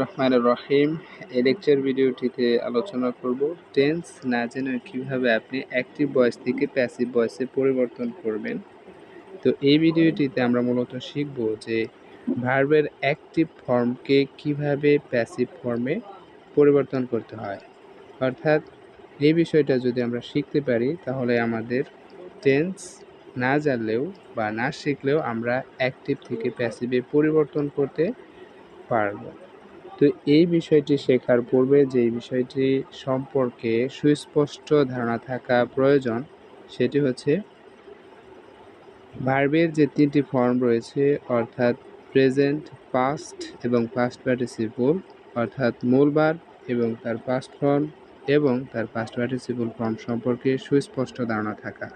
রহমানির রহিম। এই লেকচার ভিডিওটিতে আলোচনা করব টেন্স না জেনে কিভাবে আপনি অ্যাক্টিভ ভয়েস থেকে প্যাসিভ ভয়েসে পরিবর্তন করবেন। তো এই ভিডিওটিতে আমরা মূলত শিখব যে ভার্বের অ্যাক্টিভ ফর্মকে কিভাবে প্যাসিভ ফর্মে পরিবর্তন করতে হয়। অর্থাৎ এই বিষয়টা যদি আমরা শিখতে পারি তাহলে আমাদের টেন্স না জানলেও বা না শিখলেও আমরা অ্যাক্টিভ থেকে প্যাসিভে পরিবর্তন করতে পারব। তো এই বিষয়টি শেখার পূর্বে যে বিষয়টি সম্পর্কে সুস্পষ্ট ধারণা থাকা প্রয়োজন সেটি হচ্ছে ভার্বের যে তিনটি ফর্ম রয়েছে, অর্থাৎ প্রেজেন্ট, পাস্ট এবং পাস্ট পার্টিসিপল, অর্থাৎ মূল ভার্ব এবং তার পাস্ট ফর্ম এবং তার পাস্ট পার্টিসিপল ফর্ম সম্পর্কে সুস্পষ্ট ধারণা থাকা।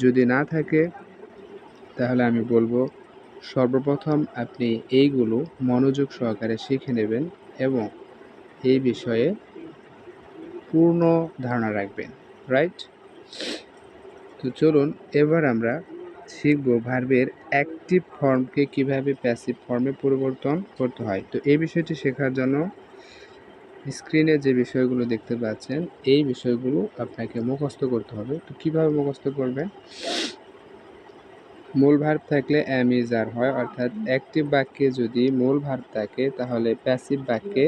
যদি না থাকে তাহলে আমি বলবো সর্বপ্রথম আপনি এইগুলো মনোযোগ সহকারে শিখে নেবেন এবং এই বিষয়ে পূর্ণ ধারণা রাখবেন, রাইট? তো চলুন এবার আমরা শিখব ভার্বের অ্যাক্টিভ ফর্মকে কিভাবে প্যাসিভ ফর্মে পরিবর্তন করতে হয়। তো এই বিষয়টি শেখার জন্য স্ক্রিনে যে বিষয়গুলো দেখতে পাচ্ছেন এই বিষয়গুলো আপনাকে মুখস্থ করতে হবে। তো কিভাবে মুখস্থ করবেন? মূল ভার্ব থাকলে এম ইজ আর হয়, অর্থাৎ অ্যাক্টিভ বাক্যে যদি মূল ভার্ব থাকে তাহলে প্যাসিভ বাক্যে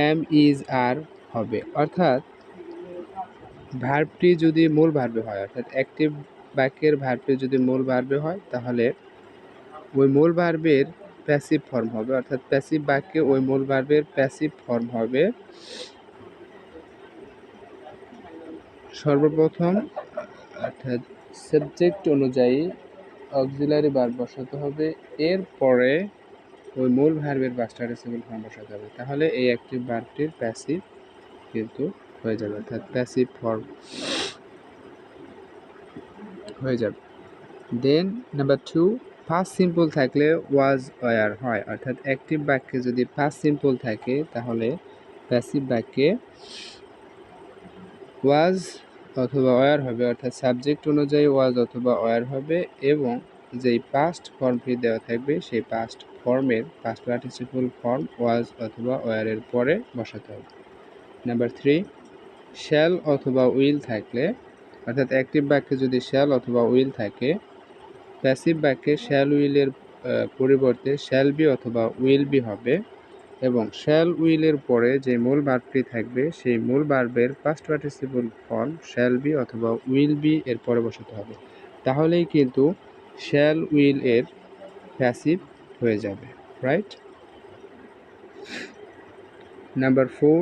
এম ইজ আর হবে। অর্থাৎ ভার্বটি যদি মূল ভার্বে হয়, অর্থাৎ অ্যাক্টিভ বাক্যের ভার্বটি যদি মূল ভার্বে হয় তাহলে ওই মূল ভার্বের প্যাসিভ ফর্ম হবে, অর্থাৎ প্যাসিভ বাক্যে ওই মূল ভার্বের প্যাসিভ ফর্ম হবে সর্বপ্রথম, অর্থাৎ সাবজেক্ট অনুযায়ী অক্সিলারি ভার্ব বসাতে হবে, এরপরে ওই মূল ভার্বের পাস্ট পার্টিসিপল ফর্ম বসাতে হবে। তাহলে এই অ্যাক্টিভ ভার্বটির প্যাসিভ কিন্তু হয়ে যাবে, অর্থাৎ প্যাসিভ ফর্ম হয়ে যাবে। দেন নাম্বার 2, পাস্ট সিম্পল থাকলে ওয়াজ ওয়ার হয়, অর্থাৎ অ্যাক্টিভ বাক্যে যদি পাস্ট সিম্পল থাকে তাহলে প্যাসিভ বাক্যে ওয়াজ অথবা ওয়ার হবে, অর্থাৎ সাবজেক্ট অনুযায়ী ওয়াজ অথবা ওয়ার হবে এবং যেই পাস্ট ফর্মটি দেওয়া থাকবে সেই পাস্ট ফর্মের পাস্ট পার্টিসিপল ফর্ম ওয়াজ অথবা ওয়ারের পরে বসাতে হবে। নাম্বার 3, শ্যাল অথবা উইল থাকলে, অর্থাৎ অ্যাক্টিভ বাক্যে যদি শ্যাল অথবা উইল থাকে, প্যাসিভ বাক্যে শ্যাল উইলের পরিবর্তে শ্যাল বি অথবা উইল বি হবে এবং শ্যাল উইলের পরে যে মূল ভার্বটি থাকবে সেই মূল ভার্বের past participle form shall B অথবা উইল বি এর পরে বসাতে হবে। তাহলেই কিন্তু শ্যাল উইল এর প্যাসিভ হয়ে যাবে, right? Number 4,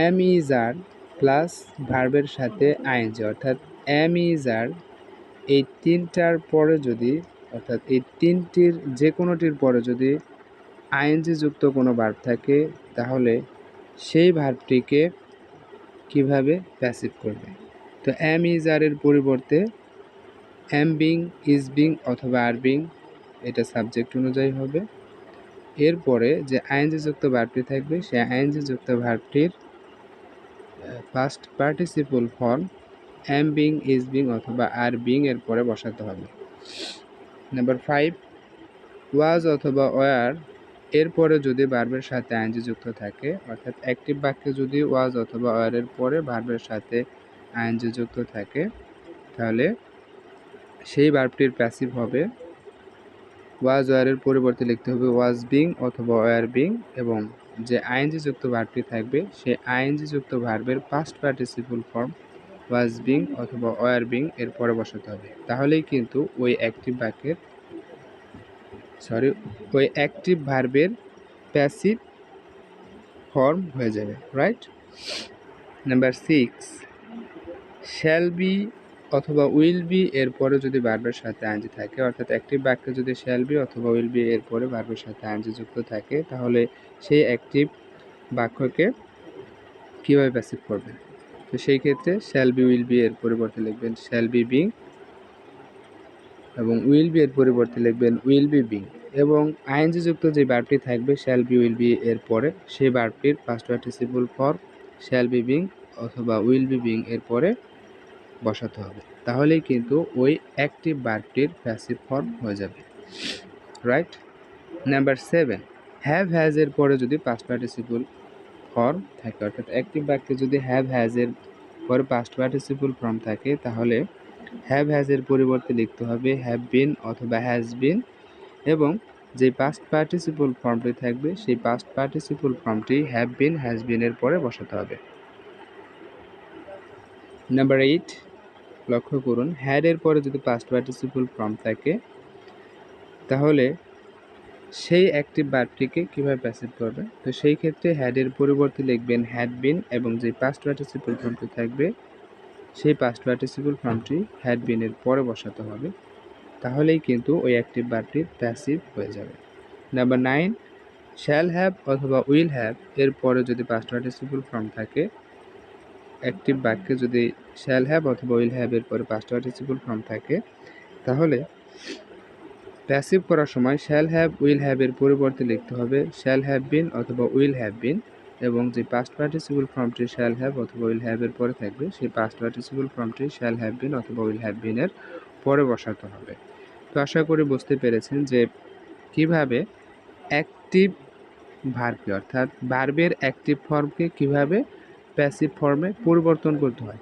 am is are plus ভার্বের সাথে আইএনজি, অর্থাৎ এম ইজ আর এই তিনটার পরে যদি, অর্থাৎ এই তিনটির যে কোনোটির পরে যদি আইএনজি যুক্ত কোনো ভার্ব থাকে তাহলে সেই ভার্বটিকে কিভাবে প্যাসিভ করবে? তো এম ইজ আর এর পরিবর্তে এম বিং, ইজ বিং অথবা আর বিং, এটা সাবজেক্ট অনুযায়ী হবে। এরপরে যে আইএনজি যুক্ত ভার্বটি থাকবে সেই আইএনজি যুক্ত ভার্বটির past participle form am being, is being অথবা আর বিং এর পরে বসাতে হবে। নাম্বার 5, ওয়াজ অথবা ওয়ার এরপরে যদি ভার্বের সাথে আইএনজি যুক্ত থাকে, অর্থাৎ অ্যাক্টিভ বাক্যে যদি ওয়াজ অথবা ওয়ারের পরে ভার্বের সাথে আইএনজি যুক্ত থাকে তাহলে সেই ভার্বটির প্যাসিভ হবে ওয়াজ ওয়ারের পরিবর্তে লিখতে হবে ওয়াজ বিং অথবা ওয়ার বিং এবং যে আইএনজি যুক্ত ভার্বটি থাকবে সেই আইএনজি যুক্ত ভার্বের past participle form was being অথবা ওয়ার বিং এর পরে বসাতে হবে। তাহলেই কিন্তু ওই অ্যাক্টিভ ভার্বের প্যাসিভ ফর্ম হয়ে যাবে, রাইট? নাম্বার 6, শ্যাল বি অথবা উইল বি এর পরে যদি ভার্বের সাথে আইএনজি থাকে, অর্থাৎ অ্যাক্টিভ বাক্যে যদি শ্যাল বি অথবা উইল বি এর পরে ভার্বের সাথে আইএনজি যুক্ত থাকে তাহলে সেই অ্যাক্টিভ বাক্যকে কীভাবে প্যাসিভ করবেন? তো সেই ক্ষেত্রে শ্যাল বি উইল বি এর পরিবর্তে লিখবেন শ্যাল বি বিং এবং উইল বি এর পরিবর্তে লিখবেন উইল বি বিং এবং আইএনজি যুক্ত যে ভার্বটি থাকবে শ্যাল বি উইল বি এর পরে সেই ভার্বটির past participle form shall be being অথবা উইল বি বিং এর পরে বসাতে হবে। তাহলেই কিন্তু ওই অ্যাক্টিভ ভার্বটির প্যাসিভ ফর্ম হয়ে যাবে, রাইট? নাম্বার 7, হ্যাভ হ্যাজ এর পরে যদি পাস্ট পার্টিসিপল ফর্ম থাকে, অর্থাৎ অ্যাক্টিভ বাক্যে যদি হ্যাভ হ্যাজ এর পরে পাস্ট পার্টিসিপল ফর্ম থাকে, তাহলে হ্যাভ হ্যাজ এর পরিবর্তে লিখতে হবে হ্যাভ বিন অথবা হ্যাজ বিন, এবং যে পাস্ট পার্টিসিপল ফর্মটি থাকবে সেই পাস্ট পার্টিসিপল ফর্মটি হ্যাভ বিন হ্যাজ বিন এর পরে বসাতে হবে। নাম্বার 8 লক্ষ্য করুন, হ্যাড এর পরে যদি পাস্ট পার্টিসিপল ফর্ম থাকে, তাহলে সেই অ্যাক্টিভ ভার্বটিকে কীভাবে প্যাসিভ করবে? তো সেই ক্ষেত্রে হ্যাডের পরিবর্তে লিখবেন হ্যাড বিন, এবং যে পাস্ট পার্টিসিপল ফর্মটি থাকবে সেই পাস্ট পার্টিসিপল ফর্মটি হ্যাড বিনের পরে বসাতে হবে, তাহলেই কিন্তু ওই অ্যাক্টিভ ভার্বটি প্যাসিভ হয়ে যাবে। নাম্বার 9 শ্যাল হ্যাভ অথবা উইল হ্যাভ এর পরে যদি পাস্ট পার্টিসিপল ফর্ম থাকে, অ্যাক্টিভ বাক্যে যদি শ্যাল হ্যাভ অথবা উইল হ্যাভ এর পরে পাস্ট পার্টিসিপল ফর্ম থাকে, তাহলে প্যাসিভ করার সময় শ্যাল হ্যাভ উইল হ্যাভ এর পরিবর্তে লিখতে হবে শ্যাল হ্যাভ বিন অথবা উইল হ্যাভ বিন, এবং যে পাস্ট পার্টিসিপল ফর্মটি শ্যাল হ্যাভ অথবা উইল হ্যাভ এর পরে থাকবে সেই পাস্ট পার্টিসিপল ফর্মটি শ্যাল হ্যাভ বিন অথবা উইল হ্যাভ বিন এর পরে বসাতে হবে। তো আশা করি বুঝতে পেরেছেন যে কিভাবে অ্যাক্টিভ ভার্বকে, অর্থাৎ ভার্বের অ্যাক্টিভ ফর্মকে কিভাবে প্যাসিভ ফর্মে পরিবর্তন করতে হয়।